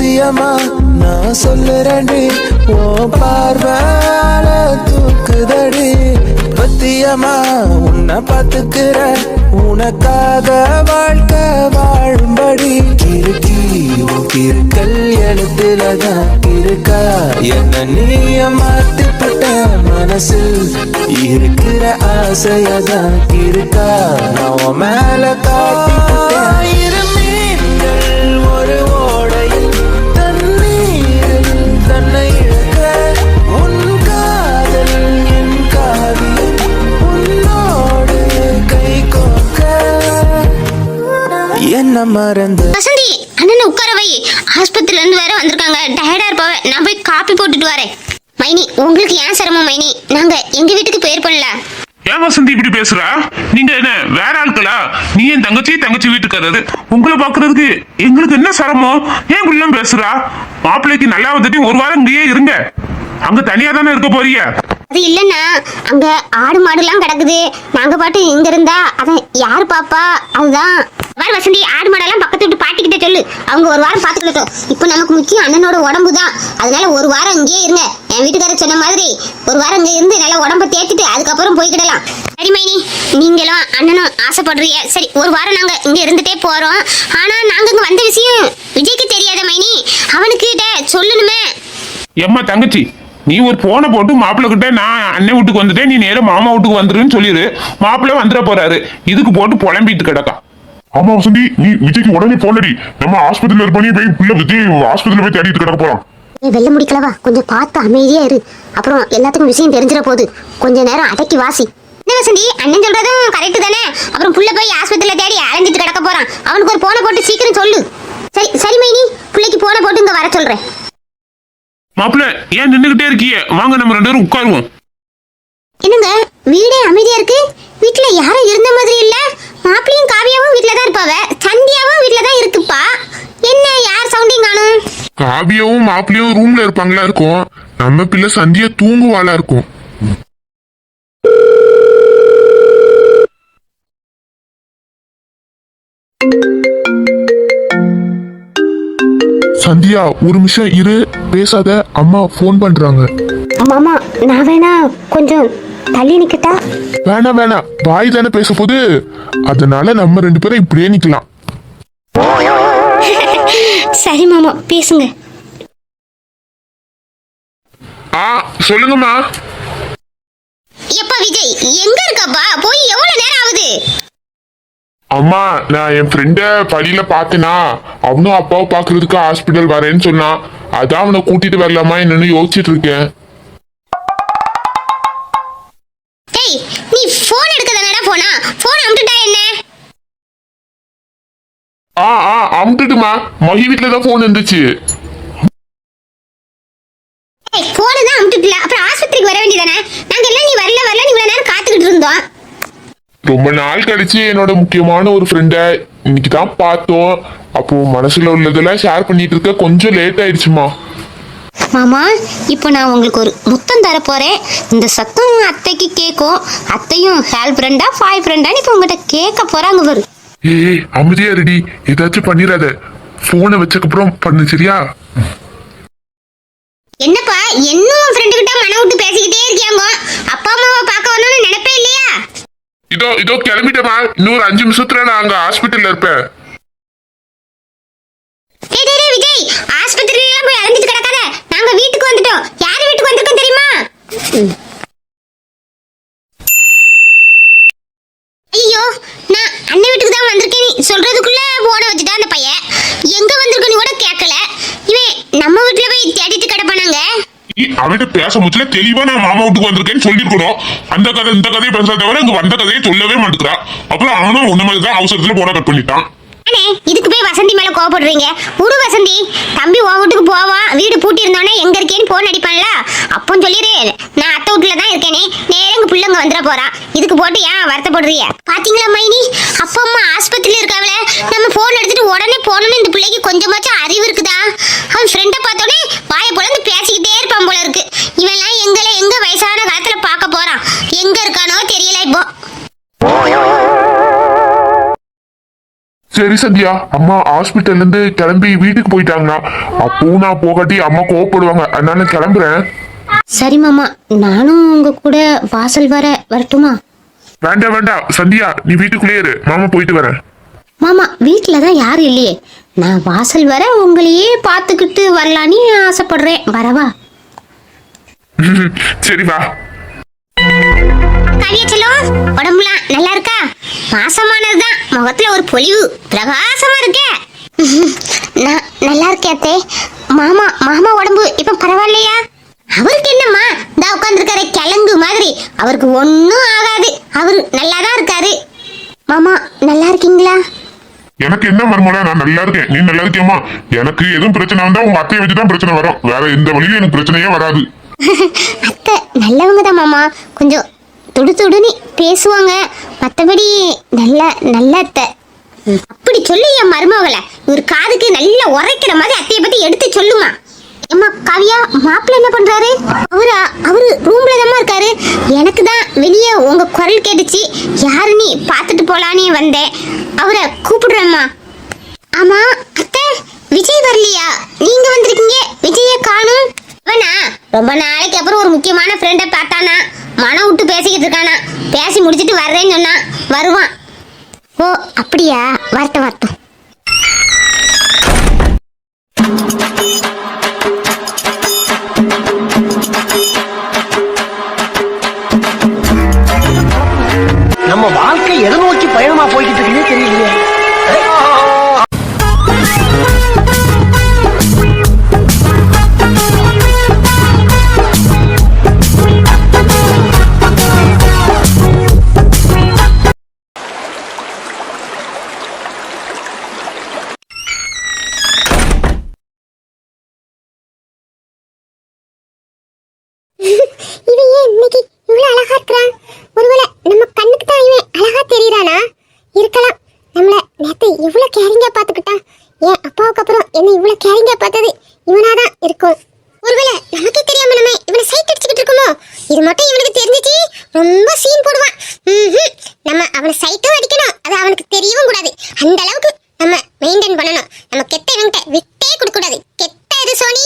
சத்தியமா நான் சொல்லுறேன்டி, ஓ பார்வால தூக்குதடி. பத்தியமா உன்னை பாத்துக்கிற, உனக்காக வாழ்க்கை வாழும்படி. கிறுக்கி உன் கிறுக்கல் எழுத்துலதான் இருக்கா, என்ன நீய மாத்திப்பட்ட மனசில் இருக்கிற ஆசையதான் இருக்கா, நான் மேல காட்டிவிட்டேன். ஒரு ஓடையில் தண்ணீரில் தன்னை இழக்க, உன் காதல் என் காவியம் உன்னோடு கை கோக்க என்ன மறந்த. வசந்தி, அண்ணனை உட்கார வை. ஆஸ்பத்திரில இருந்து வேற வந்திருக்காங்க, டயர்டா இருப்பாவ. நான் போய் காப்பி போட்டுட்டு வரேன். மைனி, உங்களுக்கு ஏன் சிரமம் மைனி? நாங்க எங்க வீட்டுக்கு பேர் பண்ணல. ஏன் வசந்தி இப்படி பேசுறா? நீங்க என்ன வேற ஆட்களா? நீ என் தங்கச்சி வீட்டுக்காரரு. உங்களை பாக்குறதுக்கு எங்களுக்கு என்ன சிரமம்? ஏன் இப்படிலாம் பேசுறா? மாப்பிள்ளைக்கு நல்லா வந்துட்டு ஒரு வாரம் இங்கேயே இருங்க. அங்க தனியா தானே இருக்க போறீங்க. அது இல்லன்னா அங்க ஆடு மாடு எல்லாம் கிடக்குது. நாங்க பாட்டு இங்க இருந்தா அத யாரு பாப்பா? அதுதான் வர வசந்தி, ஆடு மாடெல்லாம் பக்கத்து விட்டு பாட்டிக்கிட்ட சொல்லு, அவங்க ஒரு வாரம் பாத்துக்கிட்டோம். இப்போ நமக்கு முக்கியம் அண்ணனோட உடம்பு தான். அதனால ஒரு வாரம் இங்கேயே இருங்க. என் வீட்டுக்காரர் சொன்ன மாதிரி ஒரு வாரம் இங்க இருந்து நல்லா உடம்ப தேத்திட்டு அதுக்கப்புறம் போய்கிடலாம். சரி மைனி, நீங்களும் அண்ணனும் ஆசைப்படுறீங்க. சரி, ஒரு வாரம் நாங்க இங்க இருந்துட்டே போறோம். ஆனா நாங்க இங்க வந்த விஷயம் விஜய்க்கு தெரியாத மைனி, அவனுக்கிட்ட சொல்லணுமே. எம்மா தங்கச்சி, நீ ஒரு போனை போட்டு மாப்பிள்ளை கிட்ட நான் அண்ணன் வீட்டுக்கு வந்துட்டேன், நீ நேரம் மாமா வீட்டுக்கு வந்துருன்னு சொல்லிடு. மாப்பிள்ளை வந்துட போறாரு, இதுக்கு போட்டு புலம்பிட்டு கிடக்கா. ஆமா வசந்தி, நீ விஜய்க்கு உடனே போனடி. நம்ம ஆஸ்பத்திரியில இருப்பனி போய் புள்ள விஜய் ஆஸ்பத்திரியில போய் தேடிட்டு கிடக்க போறோம். வெள்ள முடிக்கலவா, கொஞ்சம் பார்த்து அமைதியா இரு. அப்புறம் எல்லாத்துக்கும் விஷயம் தெரிஞ்சிட போகுது. கொஞ்ச நேரம் அடக்கி வாசி. என்ன வசந்தி, அண்ணன் சொல்றதும் கரெக்ட் தானே? அப்புறம் புள்ள போய் ஆஸ்பத்திரியில தேடி அலைஞ்சிட்டு கிடக்க போறான். அவனுக்கு ஒரு போனை போட்டு சீக்கிரம் சொல்லு. சரி சரி மைனி, பிள்ளைக்கு போனை போட்டு இங்க வர சொல்றேன். மாப்பிள்ளை, ஏன் நின்றுகிட்டே இருக்கிய? வாங்க நம்ம 2 பேரும் உட்காருவோம். என்னங்க வீடே அமைதியா இருக்கு? வீட்டுல யாரும் இருந்த மாதிரி இல்ல. மாப்பிளையும் காவியாவும் வீட்டுல தான் இருப்பாவ, சந்தியாவும் வீட்டுல தான் இருக்குப்பா. என்ன யார் சவுண்டிங் காணும்? காவியாவும் மாப்பிள்ளையும் ரூம்ல இருப்பாங்களா இருக்கும். நம்ம பிள்ளை சந்தியா தூங்குவாளா இருக்கும். சந்தியா, ஒரு நிமிஷம் இரு, பேசாத. அம்மா போன் பண்றாங்க. மாமா, நான் வேணா கொஞ்சம் தள்ளி நிக்கட்டா? வேணாம் வேணாம், வாய் தானே பேச போது. அதனால நம்ம 2 பேரும் இப்படியே நிக்கலாம். சரி மாமா, பேசுங்க. சொல்லுங்கம்மா. எப்பா விஜய் எங்க இருக்கப்பா? போய் எவ்வளவு நேரம் ஆகுது? அம்மா, நான் என் ஃப்ரெண்ட படியில பாத்தேனா, அவனும் அப்பாவை பாக்குறதுக்கு ஹாஸ்பிட்டல் வரேன்னு சொன்னான். அதான் அவனை கூட்டிட்டு வரலாமா என்னன்னு யோசிச்சுட்டு இருக்கேன். டேய், நீ போன் எடுக்கதானடா போனா? போன் அமுட்டுட்டா என்ன? அமுட்டுட்டுமா, மகி வீட்டுல தான் போன் இருந்துச்சு. ஏய், போன் தான் அமுட்டுட்டல, அப்புறம் ஆஸ்பத்திரிக்கு வர வேண்டியதானே? நாங்க எல்லாம் நீ வரல நீ இவ்வளவு நேரம் காத்துக்கிட்டு இருந்தோம். ரொம்ப நாள் கழிச்சு என்னோட முக்கியமான ஒரு ஃப்ரெண்ட இன்னைக்கு தான் பார்த்தோம். அப்போ மனசுல உள்ளதெல்லாம் ஷேர் பண்ணிட்டு இருக்க கொஞ்சம் லேட் ஆயிடுச்சுமா. மாமா, இப்போ நான் உங்களுக்கு ஒரு முத்தம் தர போறேன். இந்த சத்தம் அத்தைக்கு கேட்கும். அத்தையும் ஹேல் ஃப்ரெண்டா பாய் ஃப்ரெண்டான்னு இப்போ உங்ககிட்ட கேட்க போறாங்க பாரு. ஏய் அமைதியா ரெடி, ஏதாச்சும் பண்ணிடாத. போனை வச்சக்கப்புறம் பண்ணு, சரியா? என்னப்பா, இன்னும் ஃப்ரெண்டு கிட்ட மன விட்டு பேசிக்கிட்டே இருக்கியாங்க? அப்பா அம்மாவை பார்க்க வரணும்னு நினைப்பே இல்லையா? இதோ கிளம்பிட்டேமா. இன்னொரு 5 நிமிஷத்துல நான் அங்க ஹாஸ்பிட்டல்ல இருப்பேன். டேய் விஜய், ஆஸ்பத்திரியில எல்லாம் போய் அலைஞ்சிட்டு கிடக்காத. நாங்க வீட்டுக்கு வந்துட்டோம். யார் வீட்டுக்கு வந்திருக்கோம் தெரியுமா? ஐயோ, நான் அண்ணன் வீட்டுக்கு தான் வந்திருக்கேன் சொல்றதுக்குள்ள போன வச்சுட்டா அந்த பையன். எங்க வந்திருக்கேன்னு கூட கேட்கல. இவன் நம்ம வீட்டுல போய் தேடிட்டு கிடப்பானாங்க. அவன்கிட்ட பேச முச்சுல தெளிவா நான் மாமா வீட்டுக்கு வந்திருக்கேன்னு சொல்லிருக்கணும். அந்த கதை இந்த கதையை பேசுறத தவிர இங்க வந்த கதையை சொல்லவே மாட்டேங்கிறான். அப்புறம் அவனும் உன்ன மாதிரி தான் அவசரத்துல போன கட் பண்ணிட்டான். அண்ணே, இதுக்கு போய் வசந்தி மேல கோவப்படுறீங்க? விடு வசந்தி, தம்பி உன் வீட்டுக்கு போவான். வீடு பூட்டி இருந்தோடனே எங்க இருக்கேன்னு போன் அடிப்பான்ல, அப்போ சொல்லிடு நான் அத்தை வீட்டுல தான் இருக்கேனே, நேரங்க பிள்ளைங்க வந்துட போறான். இதுக்கு போட்டு ஏன் வருத்தப்படுறீங்க? பாத்தீங்களா மைனி, அப்பா அம்மா ஆஸ்பத்திரியில இருக்காவல, நம்ம போன் எடுத்துட்டு உடனே போனோன்னு இந்த பிள்ளைக்கு கொஞ்சமாச்சும் அறிவு இருக்குதா? அவன் ஃப்ரெண்டை பார்த்தோன்னே வாயை பொழந்து பேசிக்கிட்டே இருப்பான் போல இருக்கு. இவெல்லாம் எங்க வயசான காலத்துல பார்க்க போறான். எங்க இருக்கானோ தெரியல இப்போ. சரி சந்தியா, அம்மா ஹாஸ்பிட்டல்ல இருந்து கிளம்பி வீட்டுக்கு போயிட்டாங்கன்னா அப்பவும் நான் போகாட்டி அம்மா கோவப்படுவாங்க, அதனால கிளம்புறேன். சரி மாமா, நானும் உங்க கூட வாசல் வர வரட்டுமா? வேண்டாம் வேண்டாம் சந்தியா, நீ வீட்டுக்குள்ளே இரு, மாமா போயிட்டு வரேன். மாமா வீட்டில் தான் யாரும் இல்லையே, நான் வாசல் வர உங்களையே பார்த்துக்கிட்டு வரலான்னு ஆசைப்படுறேன். வரவா? சரி வா. கவியச்சலம், உடம்புலாம் நல்லா இருக்கா? மாசமானதுதான், முகத்துல ஒரு பொலிவு பிரகாசமா இருக்கே. நான் நல்லா இருக்கேன் அத்தே. மாமா மாமா உடம்பு இப்ப பரவாயில்லையா? அவருக்கு என்னம்மா, இந்த உட்காந்துருக்காரு கிழங்கு மாதிரி, அவருக்கு ஒன்னும் ஆகாது, அவரு நல்லா தான் இருக்காரு. மாமா நல்லா இருக்கீங்களா? எனக்கு என்ன மருமலை, நான் நல்லா இருக்கேன், நீ நல்லா இருக்கியம்மா? எனக்கு எதுவும் பிரச்சனை வந்தா உங்க அத்தையை வச்சுதான் பிரச்சனை வரும், வேற எந்த வழியிலும் எனக்கு பிரச்சனையே வராது. அத்தை நல்லவங்க தான் மாமா, கொஞ்சம் துடு துடுன்னு பேசுவாங்க, மற்றபடி நல்ல அத்தை. அப்படி சொல்லி என் மருமகளை ஒரு காதுக்கு நல்லா உரைக்கிற மாதிரி அத்தையை பத்தி எடுத்து சொல்லுமா. அம்மா காவியா, மாப்பிள்ள என்ன பண்றாரு? அவரு ரூம்ல தான் இருக்காரு. எனக்கு தான் வெளியே உங்க குரல் கேட்டுச்சு, யாருன்னு பார்த்துட்டு போலான்னு வந்தேன். அவரை கூப்பிடுறேம்மா. ஆமா அத்தை, விஜய் வரலையா? நீங்க வந்திருக்கீங்க, விஜய காணும். அவனா ரொம்ப நாளைக்கு அப்புறம் ஒரு முக்கியமான ஃப்ரெண்டை பார்த்தானா, மனம் விட்டு பேசிக்கிட்டு இருக்கானா, பேசி முடிச்சிட்டு வர்றேன்னு சொன்னா, வருவான். ஓ அப்படியா, வரட்டும் வரட்டும். நம்ம வாழ்க்கை எதை நோக்கி பயணமா போய்கிட்டு இருக்குன்னே தெரியலையே. இவன் ஏன் இன்னைக்கு இவ்வளவு அழகா இருக்கிறான்? ஒருவேளை நம்ம கண்ணுக்கு தான் இவன் அழகா தெரியறானா? இருக்கலாம். நம்மள நேத்து இவ்வளவு கேரிங்கா பாத்துக்கிட்டான், என் அப்பாவுக்கு அப்புறம் என்ன இவ்வளவு கேரிங்கா பார்த்தது இவனாதான் இருக்கும். ஒருவேளை நமக்கே தெரியாம நம்ம இவனை சைட் அடிச்சுக்கிட்டு இருக்கோமோ? இது மட்டும் இவனுக்கு தெரிஞ்சிச்சு ரொம்ப சீன் போடுவான். நம்ம அவனை சைட்டும் அடிக்கணும், அது அவனுக்கு தெரியவும் கூடாது. அந்த அளவுக்கு நம்ம மெயின்டைன் பண்ணணும். நம்ம கெட்ட இவன்கிட்ட விட்டே கொடுக்க கூடாது. கெட்ட இது சோனி.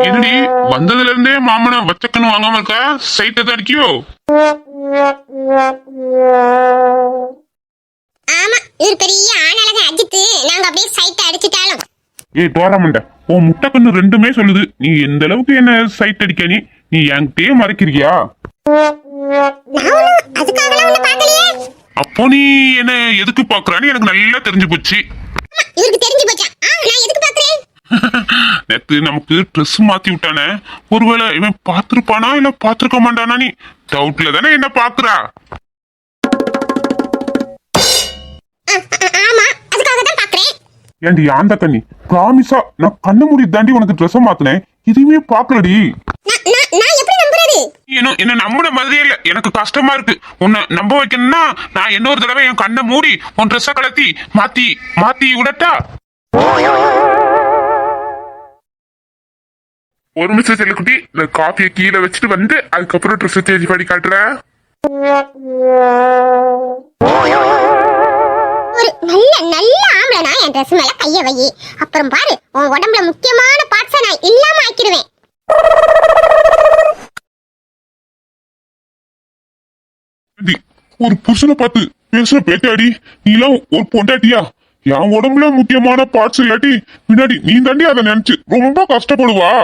என்னடி வந்ததுல இருந்தே மாமனை வச்சக்கன்னு வாங்காம இருக்கா? சைட்டை தான் அடிக்கியோ? ஆமா, இவர் பெரிய ஆனாலக அஜித்து, நாங்க அப்படியே சைட்டை அடிச்சிட்டாலும். ஏய் டோராமண்ட, உன் முட்டைக்கண்ணு ரெண்டுமே சொல்லுது நீ எந்த அளவுக்கு என்ன சைட் அடிக்க. நீ என்கிட்டயே மறைக்கிறியா? அதுக்காகலாம் ஒண்ணு பார்க்கலையே. அப்போ நீ என்ன எதுக்கு பாக்குறான்னு எனக்கு நல்லா தெரிஞ்சு போச்சு. இவருக்கு தெரிஞ்சு போச்சா? நான் எதுக்கு பாக்குறேன்? நேத்து நமக்கு ட்ரெஸ் மாத்தி விட்டானே, ஒருவேளை இவன் பாத்திருப்பானா இல்ல பாத்திருக்க மாட்டானா? நீ டவுட்ல தானே என்ன பாக்குறா? ஆமா, அதுக்காக தான் பாக்குறேன். ஏண்டி ஆந்த கண்ணி, ப்ராமிஸா நான் கண்ணு மூடி தாண்டி உனக்கு ட்ரெஸ் மாத்தினேன், எதுவுமே பாக்கலடி. நான் எப்படி நம்புறது? என்ன நம்புன மாதிரியே இல்ல, எனக்கு கஷ்டமா இருக்கு. உன்னை நம்ப வைக்கணும்னா நான் இன்னொரு தடவை என் கண்ணை மூடி உன் ட்ரெஸ்ஸ கலத்தி மாத்தி விடட்டா? ஒரு நிமிஷம் செல்லுக்குட்டி, நான் காஃபியை கீழே வச்சுட்டு வந்து அதுக்கப்புறம் ட்ரெஸ் சேஞ்ச் பண்ணி காட்டுறேன். ஒரு நல்ல ஆம்பளை என் ட்ரெஸ் மேல கைய வை, அப்புறம் பாரு உன் உடம்புல முக்கியமான பார்ட்ஸை நான் இல்லாம ஆக்கிடுவேன். ஒரு புருஷனை பார்த்து பேசுற பேட்டாடி, நீ எல்லாம் ஒரு பொண்டாட்டியா? என் உடம்புல முக்கியமான பார்ட்ஸ் இல்லாட்டி பின்னாடி நீ தாண்டி அதை நினைச்சு ரொம்ப கஷ்டப்படுவா.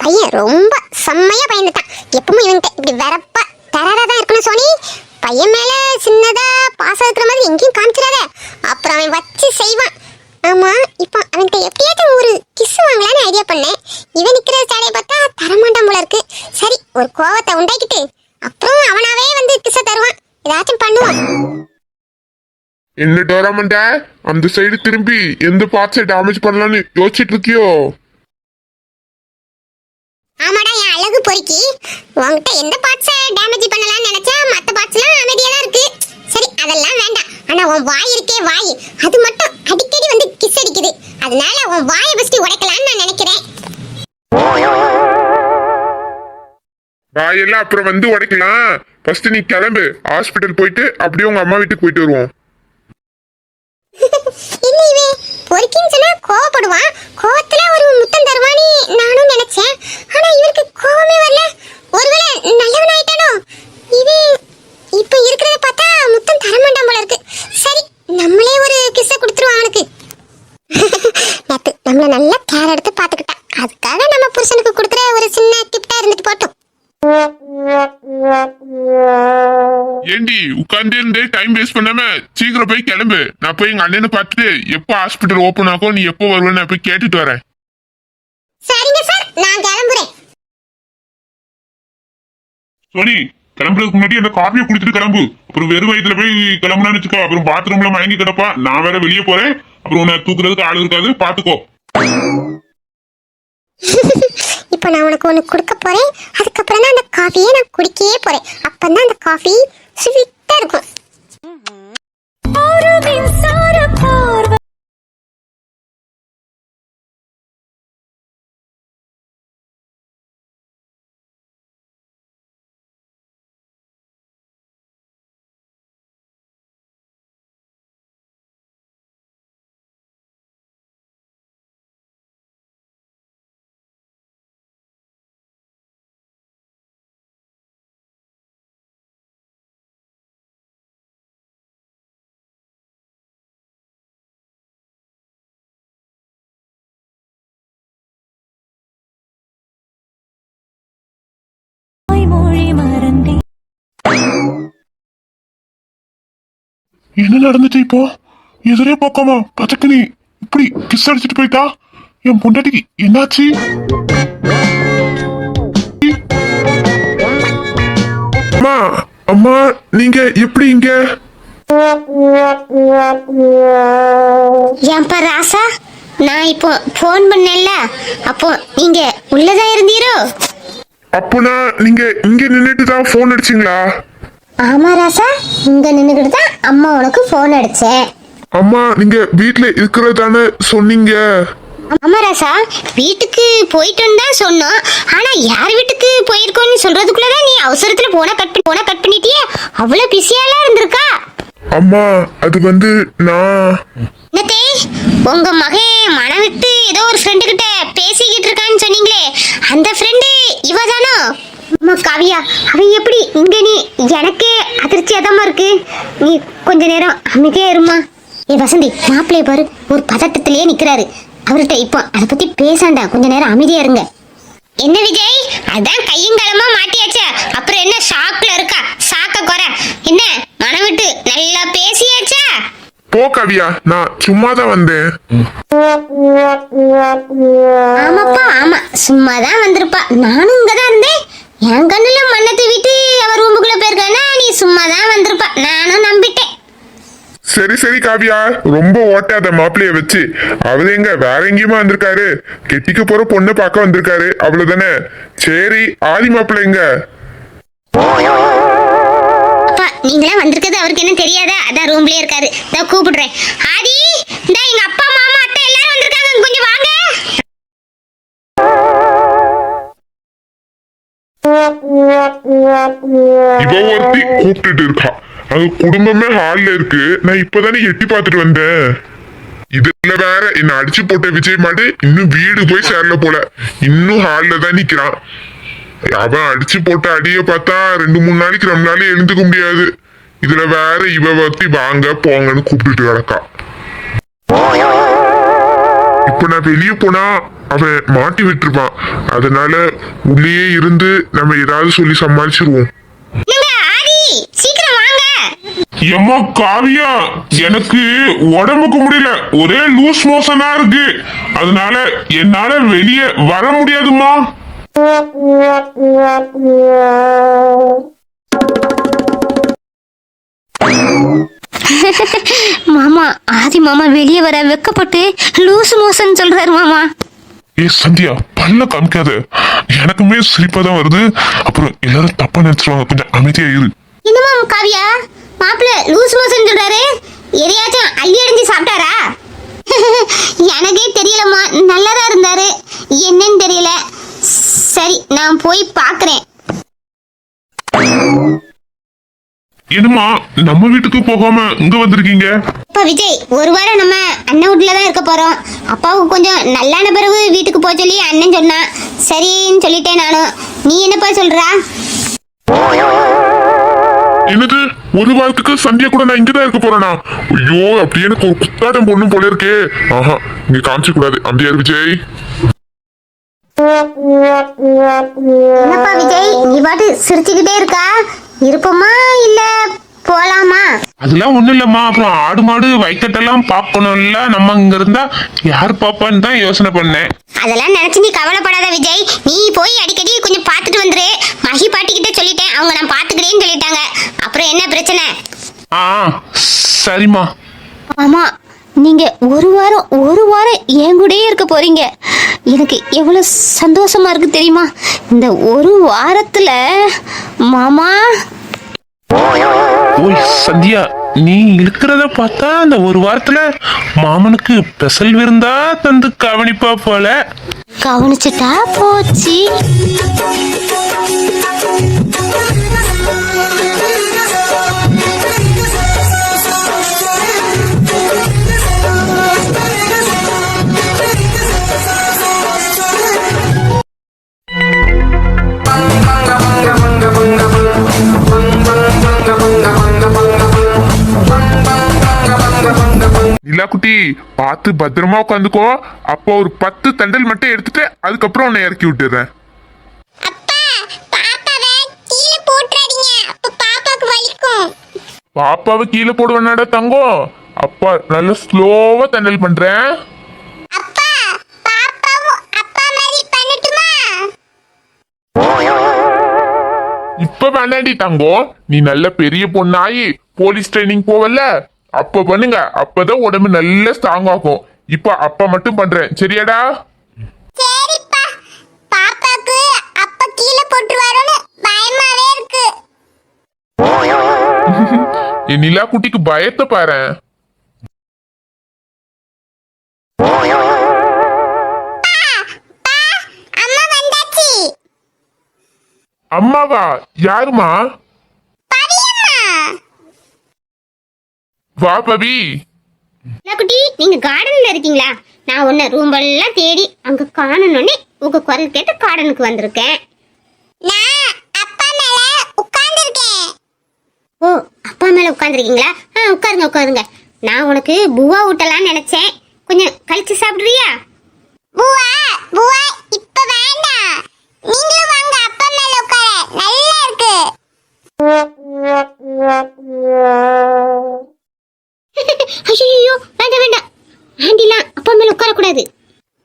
பையன் ரொம்ப செம்மையா பயந்துட்டான். எப்பவும் இவன்கிட்ட இப்படி வரப்பா தராதான் இருக்கணும் சோனி. பையன் மேல சின்னதா பாசம் இருக்கிற மாதிரி எங்கேயும் காமிச்சிடாத, அப்புறம் அவன் வச்சு செய்வான். ஆமா, இப்போ அவன்கிட்ட எப்படியாச்சும் ஒரு கிஸ் வாங்கலான்னு ஐடியா பண்ணேன். இவன் நிக்கிற சாலையை பார்த்தா தரமாட்டான் போல இருக்கு. சரி, ஒரு கோவத்தை உண்டாக்கிட்டு அப்புறம் அவனாவே வந்து கிஸ்ஸ தருவான், ஏதாச்சும் பண்ணுவான். என்ன டோராமண்ட, அந்த சைடு திரும்பி எந்த பார்ட்ஸை டேமேஜ் பண்ணலாம்னு யோசிச்சுட்டு இருக்கியோ? ஆமாடா என் அழகு பொறுக்கி, உன்கிட்ட எந்த பார்ட்ஸை டேமேஜ் பண்ணலாம்னு நினைச்சா மற்ற பார்ட்ஸ்லாம் அமைதியா தான் இருக்கு. சரி, அதெல்லாம் வேண்டாம். ஆனா உன் வாய் இருக்கே வாய், அது மட்டும் அடிக்கடி வந்து கிஸ் அடிக்குது. அதனால உன் வாயை ஃபர்ஸ்ட் உடைக்கலாம்னு நான் நினைக்கிறேன். வாயெல்லாம் அப்புறம் வந்து உடைக்கலாம். ஃபர்ஸ்ட் நீ கிளம்பு, ஹாஸ்பிட்டல் போயிட்டு அப்படியே உங்க அம்மா வீட்டுக்கு போயிட்டு வருவோம். இல்ல இவன் பொறுக்கின்னு சொன்னா கோவப்படுவான், கோவத்துல ஒரு முத்தம் தருவானி நானும் நினைச்சேன். ஆனா இவருக்கு கோவமே வரல. ஒருவேளை நல்லவன் ஆயிட்டானோ? இவன் இப்ப இருக்கிறத பார்த்தா முத்தம் தரமாட்டான் போல இருக்கு. சரி, நம்மளே ஒரு கிஸ்ஸ கொடுத்துருவோம் அவனுக்கு. நேத்து நம்மள நல்லா கேர் எடுத்து பாத்துக்கிட்டான், அதுக்காக நம்ம புருஷனுக்கு கொடுக்குற ஒரு சின்ன கிஃப்டா இருந்துட்டு போட்டோம். ஏண்டி உட்கார்ந்து இருந்து டைம் வேஸ்ட் பண்ணாம சீக்கிரம் போய் கிளம்பு. நான் போய் எங்க அண்ணனை பார்த்துட்டு எப்போ ஹாஸ்பிட்டல் ஓபன் ஆகும், நீ எப்போ வருவேன்னு நான் போய் கேட்டுட்டு வரேன். சரிங்க சார், நான் கிளம்புறேன். சோனி, கிளம்புறதுக்கு முன்னாடி அந்த காஃபியை குடிச்சிட்டு கிளம்பு. அப்புறம் வெறும் வயிற்றுல போய் கிளம்புனான்னு வச்சுக்கோ, அப்புறம் பாத்ரூம்ல மயங்கி கிடப்பா. நான் வேற வெளியே போறேன், அப்புறம் உன்னை தூக்குறதுக்கு ஆள் இருக்காது, பாத்துக்கோ. இப்போ நான் உனக்கு ஒன்று கொடுக்க போறேன். அதுக்கப்புறம் தான் அந்த காஃபியை நான் குடிக்கவே போறேன். அப்பதான் அந்த காஃபி ஸ்வீட்டா இருக்கும். என்ன நடந்துச்சு இப்போ? எதிரே பார்க்காம பச்சக்கனி இப்படி கிஸ் அடிச்சுட்டு போயிட்டா. என் பொண்டாட்டிக்கு என்னாச்சு? அம்மா அம்மா, நீங்க எப்படி இங்க? ஏன்பா ராசா, நான் இப்போ ஃபோன் பண்ணேன்ல, அப்போ நீங்க உள்ளதான் இருந்தீரோ? அப்போனா நீங்க இங்க நின்னுட்டு தான் போன் அடிச்சீங்களா? ஆமா ராசா, இங்க நின்னுக்கிட்டு தான் அம்மா உனக்கு ஃபோன் அடிச்சேன். அம்மா நீங்க வீட்ல இருக்கிறதானே சொன்னீங்க? ஆமா ராசா, வீட்டுக்கு போயிட்டோன்னு தான் சொன்னோம். ஆனா யார் வீட்டுக்கு போயிருக்கோன்னு சொல்றதுக்குள்ளதான் நீ அவசரத்துல போன கட் பண்ணிட்டியே. அவ்வளவு பிஸியாலாம் இருந்திருக்கா? அம்மா அது வந்து நான் என்னத்தே, உங்க மகன் மனம் விட்டு ஏதோ ஒரு ஃப்ரெண்டு கிட்ட பேசிக்கிட்டு இருக்கான்னு சொன்னீங்களே, அந்த ஃப்ரெண்டு இவ தானோ? அம்மா காவியா, அவன் எப்படி இங்க? நீ எனக்கே அதிர்ச்சியாதமா இருக்கு. நீ கொஞ்ச நேரம் அமைதியா இருமா. ஏ வசந்தி, மாப்பிள்ளைய பாரு, ஒரு பதட்டத்திலேயே நிக்கிறாரு. அவர்கிட்ட இப்போ அதை பத்தி பேசாண்டா, கொஞ்ச நேரம் அமைதியா இருங்க. என்ன விஜய், அதான் கையும் களமா மாட்டியாச்சா, அப்புறம் என்ன ஷாக்ல இருக்கா? சாக்க குறை என்ன, மனம் விட்டு நல்லா பேசியாச்சா? போ கவியா, நான் சும்மா தான் வந்தேன். ஆமாப்பா ஆமா, சும்மாதான் வந்திருப்பா. நானும் இங்கதான் இருந்தேன். என் கண்ணுல மண்ணை தூவிட்டு அவர் ரூமுக்குள்ள போயிருக்கானா, நீ சும்மாதான் வந்திருப்பா. நானும் நம்பிட்டேன். சரி சரி காவியா, ரொம்ப ஓட்டாத மாப்பிள்ளைய வச்சு. அவரு எங்க வேற எங்கேயுமா வந்திருக்காரு? கெட்டிக்க போற பொண்ணை பார்க்க வந்திருக்காரு, அவ்வளவுதானே. சரி, ஆதி மாப்பிள்ளை எங்க? அப்பா, நீங்களா வந்திருக்கிறது அவருக்கு என்ன தெரியாதா? அதான் ரூம்லயே இருக்காரு. நான் கூப்பிடுறேன். ஆதி, இந்த எங்க அப்பா மாமா அத்தை எல்லாரும் வந்திருக்காங்க, கொஞ்சம் வாங்க. இவ ஒருத்தி கூப்பிட்டுட்டு இருக்கா. அது குடும்பமே ஹால்ல இருக்கு. நான் இப்பதானே எட்டி பார்த்துட்டு வந்தேன். இதுல வேற என்ன அடிச்சு போட்ட விஜய் மாடு இன்னும் வீடு போய் சேரல போல, இன்னும் ஹால்ல தான் நிக்கிறான். அவன் அடிச்சு போட்ட அடிய பார்த்தா 2-3 நாளைக்கு நம்மளால எழுந்துக்க முடியாது. இதுல வேற இவ ஒருத்தி வாங்க போங்கன்னு கூப்பிட்டுட்டு கிடக்கா. இப்ப நான் வெளியே போனா அவன் மாட்டி விட்டுருப்பான். அதனால உள்ளேயே இருந்து நம்ம ஏதாவது சொல்லி சமாளிச்சிருவோம். சீக்கிரம் வாங்க. ஏம்மா காவியா, எனக்கு உடம்புக்கு முடியல, ஒரே லூஸ் மோஷனா இருக்கு. அதனால என்னால வெளியே வர முடியாதுமா. மாமா, ஆதி மாமா வெளியே வர வெக்கப்பட்டு லூஸ் மோசன் சொல்றாரு மாமா. ஏ சந்தியா, பல்ல காமிக்காத. எனக்குமே சிரிப்பா தான் வருது. அப்புறம் எல்லாரும் தப்பா நினைச்சிருவாங்க, கொஞ்சம் அமைதியா இரு. என்னமா காவியா, மாப்பிள்ள லூஸ் மோசன் சொல்றாரு, எதையாச்சும் அள்ளி அடிஞ்சு சாப்பிட்டாரா? எனக்கே தெரியலம்மா, நல்லதா இருந்தாரு, என்னன்னு தெரியல. சரி, நான் போய் பாக்குறேன். என்னம்மா நம்ம வீட்டுக்கு போகாம இங்க வந்திருக்கீங்க? அப்பா விஜய், ஒரு வாரம் நம்ம அண்ணன் வீட்டுல தான் இருக்க போறோம். அப்பாவுக்கு கொஞ்சம் நல்லான பிறகு வீட்டுக்கு போக சொல்லி அண்ணன் சொன்னான். சரின்னு சொல்லிட்டேன் நானும். நீ என்னப்பா சொல்றா? என்னது ஒரு வாரத்துக்கு சந்தியா கூட நான் இங்கதான் இருக்க போறேனா? ஐயோ அப்படியே எனக்கு ஒரு குத்தாட்டம் பொண்ணு போல இருக்கே. ஆஹா, இங்க காமிச்ச கூடாது. அம்பியார் விஜய். என்னப்பா விஜய், நீ பாட்டு சிரிச்சுக்கிட்டே இருக்கா? இருப்போமா இல்ல போலாமா? அதெல்லாம் ஒண்ணும் இல்லம்மா. அப்புறம் ஆடு மாடு வைக்கட்டெல்லாம் பார்க்கணும்ல, நம்ம இங்க இருந்தா யார் பாப்பான்னு தான் யோசனை பண்ணேன். அதெல்லாம் நினைச்சு நீ கவலைப்படாத விஜய். நீ போய் அடிக்கடி கொஞ்சம் பார்த்துட்டு வந்துரு. மகி பாட்டி கிட்ட சொல்லிட்டேன், அவங்க நான் பாத்துக்கிறேன்னு சொல்லிட்டாங்க. அப்புறம் என்ன பிரச்சனை? ஆ சரிம்மா. ஆமா, நீங்க ஒரு வாரம் என் கூடயே இருக்க போறீங்க. எனக்கு எவ்வளவு சந்தோஷமா இருக்கு தெரியுமா? இந்த ஒரு வாரத்துல மாமா. ஓய் சந்தியா, நீ இழுக்கிறத பார்த்தா அந்த ஒரு வாரத்துல மாமனுக்கு ஸ்பெஷல் விருந்தா தந்து கவனிப்பா போல. கவனிச்சுட்டா போச்சு. நிலா குட்டி பார்த்து பத்திரமா உட்காந்துக்கோ. அப்போ ஒரு 10 தண்டல் மட்டும் எடுத்துட்டு அதுக்கப்புறம் உன்னை இறக்கி விட்டுறேன். பாப்பாவை கீழே போடுவேனாடா தங்கம். அப்பா நல்ல ஸ்லோவா தண்டல் பண்றேன். இப்ப வேண்டாண்டி தங்கம், நீ நல்ல பெரிய பொண்ணாயி போலீஸ் ட்ரைனிங் போவல்ல, அப்ப பண்ணுங்க. அப்பதான் உடம்பு நல்ல ஸ்ட்ராங் ஆகும். இப்ப அப்பா மட்டும் பண்றேன், சரியாடா? சரிப்பா, பாப்பாக்கு அப்பா கீழே போட்டுருவாரோன்னு பயமாவே இருக்கு. என் நிலா குட்டிக்கு பயத்தை பாரு. அம்மா வந்தாச்சு. அம்மாவா? யாருமா? வா பவி. குட்டி, நீங்க கார்டன்ல இருக்கீங்களா? நான் உன்ன ரூம் எல்லாம் தேடி அங்க காணணும்னு உங்க குரல் கேட்டு கார்டனுக்கு வந்திருக்கேன். நான் அப்பா மேல உட்கார்ந்திருக்கேன். ஓ, அப்பா மேல உட்கார்ந்திருக்கீங்களா? உட்காருங்க உட்காருங்க. நான் உனக்கு பூவா ஊட்டலாம்னு நினைச்சேன். கொஞ்சம் கழிச்சு சாப்பிடுறியா? பூவா பூவா இப்ப வேண்டாம். நீங்களும் வாங்க, அப்பா மேல உட்கார. நல்லா இருக்கு. ஐயோ, வேண்டாம் வேண்டாம். ஆண்டிலாம் அப்பா மேல உட்கார கூடாது.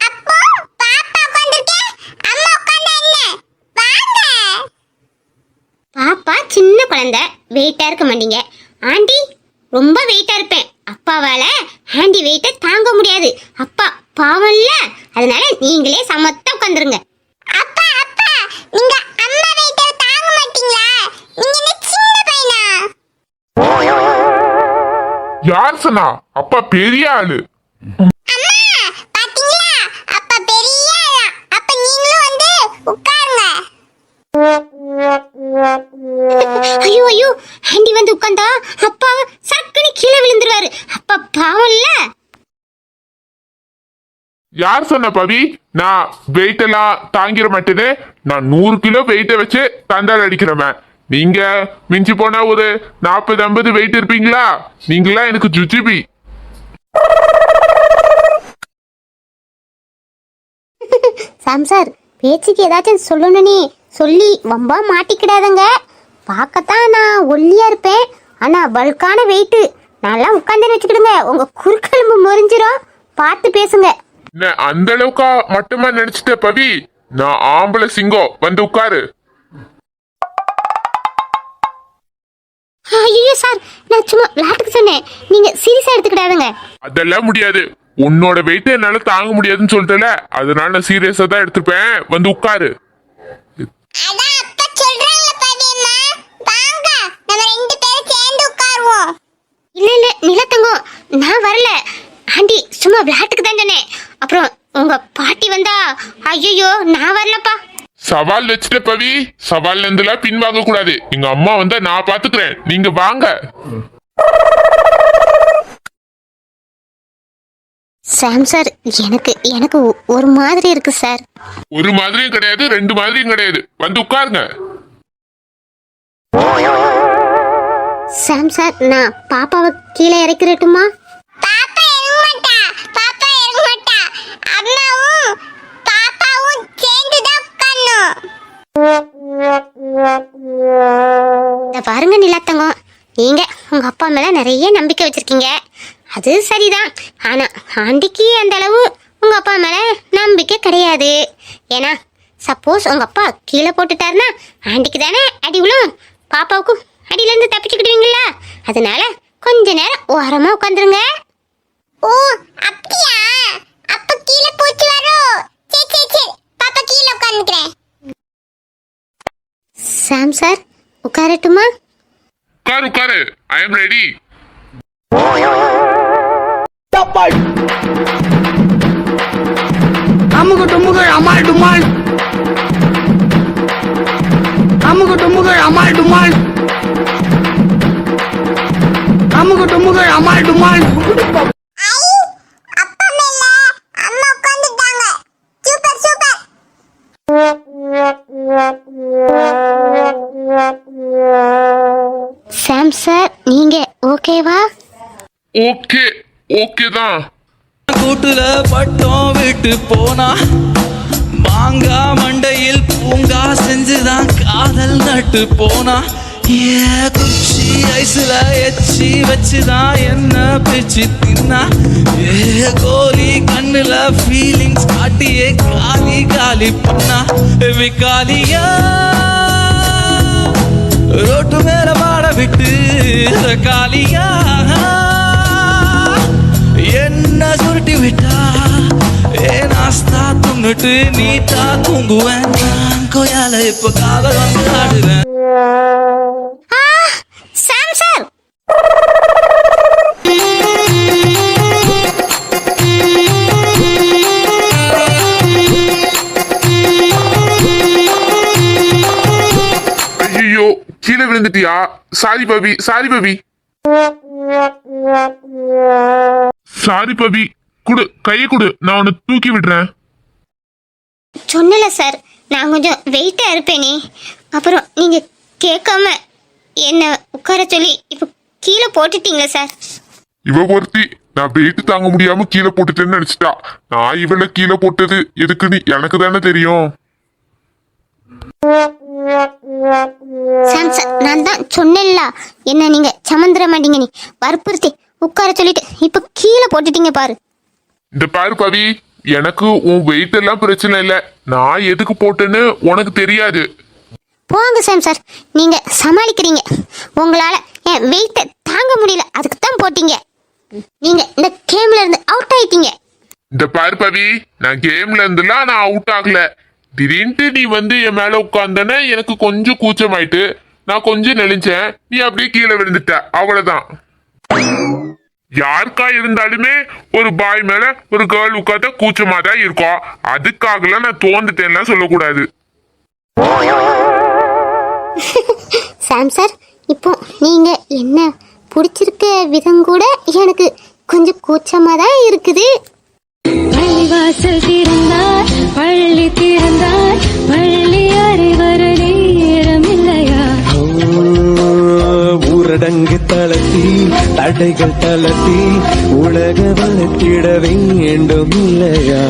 அப்போ பாப்பா உட்கார்ந்திருக்கே, அம்மா உட்கார்ந்தா என்ன? வாங்க. பாப்பா சின்ன குழந்தை, வெயிட்டா இருக்க மாட்டீங்க. ஆண்டி ரொம்ப வெயிட்டா இருப்பேன். அப்பாவால ஆண்டி வெயிட்ட தாங்க முடியாது. அப்பா பாவம்ல, அதனால நீங்களே சமத்தா உட்கார்ந்துருங்க. அப்பா அப்பா, நீங்க அம்மா வெயிட்ட தாங்க மாட்டீங்களா? நீங்க என்ன சின்ன பையனா? யார் சொன்னா? அப்பா பெரிய ஆளு. அம்மா பாத்தீங்களா, அப்பா பெரிய ஆளா. அப்ப நீங்களும் வந்து உட்காருங்க. ஐயோ ஐயோ, ஆண்டி வந்து உட்கார்ந்தா அப்பா சக்குனு கீழே விழுந்துருவாரு. அப்பா பாவம்ல. யார் சொன்ன பவி? நான் வெயிட் எல்லாம் தாங்கிட மாட்டேன்னு. நான் 100 கிலோ வெயிட்ட வச்சு தண்டால் அடிக்கிறவன். நீங்க மிஞ்சி போனா ஒரு 40-50 வெயிட் இருப்பீங்களா? நீங்களா எனக்கு ஜுஜிபி. சாம்சார், பேச்சுக்கு ஏதாச்சும் சொல்லணும்னே சொல்லி வம்பா மாட்டிக்கிடாதங்க. பார்க்கத்தான் நான் ஒல்லியா இருப்பேன், ஆனா பல்கான வெயிட். நல்லா உட்காந்து வச்சுக்கிடுங்க, உங்க குறுக்கெலும்பு முறிஞ்சிரும். பார்த்து பேசுங்க. என்ன அந்த அளவுக்கா மட்டுமா நினைச்சிட்ட பவி? நான் ஆம்பளை சிங்கம், வந்து உட்காரு. ஐயோ சார், நான் சும்மா விளையாட்டுக்கு சொன்னேன், நீங்க சீரியஸா எடுத்துக்கிடாதுங்க. அதெல்லாம் முடியாது. உன்னோட வெயிட் என்னால தாங்க முடியாதுன்னு சொல்லிட்டல, அதனால நான் சீரியஸா தான் எடுத்துப்பேன். வந்து உட்காரு. இல்ல இல்ல நிலத்தங்கம், நான் வரல. ஆண்டி சும்மா விளையாட்டுக்கு தான் சொன்னேன். அப்புறம் உங்க பாட்டி வந்தா ஐயோ நான் வரலப்பா. சவால் வச்சுட்ட பவி, சவால்ல இருந்துலாம் பின்வாங்க கூடாது. எங்க அம்மா வந்தா நான் பாத்துக்கிறேன், நீங்க வாங்க. சாம் சார், எனக்கு ஒரு மாதிரி இருக்கு சார். ஒரு மாதிரியும் கிடையாது, ரெண்டு மாதிரியும் கிடையாது. வந்து உட்காருங்க. சாம் சார், நான் பாப்பாவை கீழே இறக்கிறட்டுமா? பாப்பா இறங்கமாட்டா, பாப்பா இறங்கமாட்டா. அம்மாவும் பாப்பாவும் சேர்ந்து தான் உட்காரணும். இத பாருங்க நிலாத்தங்கம், நீங்க உங்க அப்பா மேல நிறைய நம்பிக்கை வச்சிருக்கீங்க, அது சரிதான். ஆனா ஆண்டிக்கு அந்த அளவு உங்க அப்பா மேல நம்பிக்கை கிடையாது. ஏன்னா சப்போஸ் உங்க அப்பா கீழே போட்டுட்டாருன்னா ஆண்டிக்கு தானே அடி விழும், பாப்பாவுக்கும் அடியில இருந்து தப்பிச்சுக்கிடுவீங்களா? அதனால கொஞ்ச நேரம் ஓரமா உட்காந்துருங்க. ஓ அப்படியா? அப்ப கீழே போச்சு வரும். சரி சரி சரி, பாப்பா கீழே உட்கார்ந்துக்கிறேன். சாம் சார், உட்காரட்டுமா? உட்காரு உட்காரு, ஐ எம் ரெடி. அமுகு டுமுகு அமால் டுமால், அமுகு டுமுகு அமால் டுமால், அமுகு டுமுகு அமால் டுமால். ஐ, அப்பா மேல அம்மா உட்கார்ந்துட்டாங்க. Super super. சாம் சார், நீங்க ஓகேவா? ஓகே ஓகே தான். கூட்டுல பட்டம் விட்டு போனா மாங்கா மண்டையில் பூங்கா செஞ்சுதான் காதல் நட்டு போனா. ஏ குச்சி ஐசுல எச்சி வச்சுதான் என்ன பிச்சு தின்னா. ஏ கோலி கண்ணுல ஃபீலிங்ஸ் காட்டியே காலி காலி பண்ணா. விக்காலியா ரோட்டு மேல மாட விட்டு காலியா என்ன சுருட்டி விட்டா. ஏ நாஸ்தா துண்ணுட்டு நீட்டா தூங்குவேன் நான் கோயால இப்ப காதல் வந்து ஆடுவேன். சாம் சார், ஐயோ, கீழே விழுந்துட்டியா? சாரி பவி, சாரி பவி, சாரி பவி. குடு, கையை குடு, நான் உன்னை தூக்கி விடுறேன். சொன்னல சார், நான் கொஞ்சம் வெயிட்டா இருப்பேனே, அப்புறம் நீங்க கேட்காம என்ன உட்கார சொல்லி இப்போ கீழே போட்டுட்டீங்களே சார். இவ ஒருத்தி நான் வெயிட் தாங்க முடியாம கீழே போட்டுட்டேன்னு நினைச்சிட்டா. நான் இவள கீழே போட்டது எதுக்குன்னு எனக்கு தானே தெரியும். சாம் சார், நான் தான் சொன்னேன்ல, என்ன நீங்க சமந்திர மாட்டீங்க, நீ வற்புறுத்தி உட்கார சொல்லிட்டு இப்போ கீழே போட்டுட்டீங்க பாரு. இந்த பாரு பவி, எனக்கு உன் வெயிட் எல்லாம் பிரச்சனை இல்லை. நான் எதுக்கு போட்டேன்னு உனக்கு தெரியாது. போங்க சாம் சார், நீங்க சமாளிக்கிறீங்க, உங்களால என் வெயிட்டை தாங்க முடியல, அதுக்கு தான் போட்டீங்க. நீங்க இந்த கேம்ல இருந்து அவுட் ஆயிட்டீங்க. இந்த பாரு பவி, நான் கேம்ல இருந்துலாம் நான் அவுட் ஆகல. திடீர்னு நீ வந்து என் மேல உட்கார்ந்தன, எனக்கு கொஞ்சம் கூச்சமாயிட்டு நான் கொஞ்சம் நெளிஞ்சேன், நீ அப்படியே கீழே விழுந்துட்ட, அவ்வளவுதான். யாருக்கா இருந்தாலுமே ஒரு பாய் மேல ஒரு கேர்ள் உட்கார்ந்தா கூச்சமா தான் இருக்கும். அதுக்காகலாம் நான் தோந்துட்டேன்லாம் சொல்லக்கூடாது. சாம் சார், இப்போ நீங்க என்ன பிடிச்சிருக்க விதம் கூட எனக்கு கொஞ்சம் கூச்சமா தான் இருக்குது. பள்ளிவாசல் திறந்தார், பள்ளி திறந்தார், பள்ளி அறிவர நேரம் இல்லையா? ஊரடங்கு தளர்த்தி தடைகள் தளர்த்தி உலக வளர்த்திட வேண்டும் இல்லையா?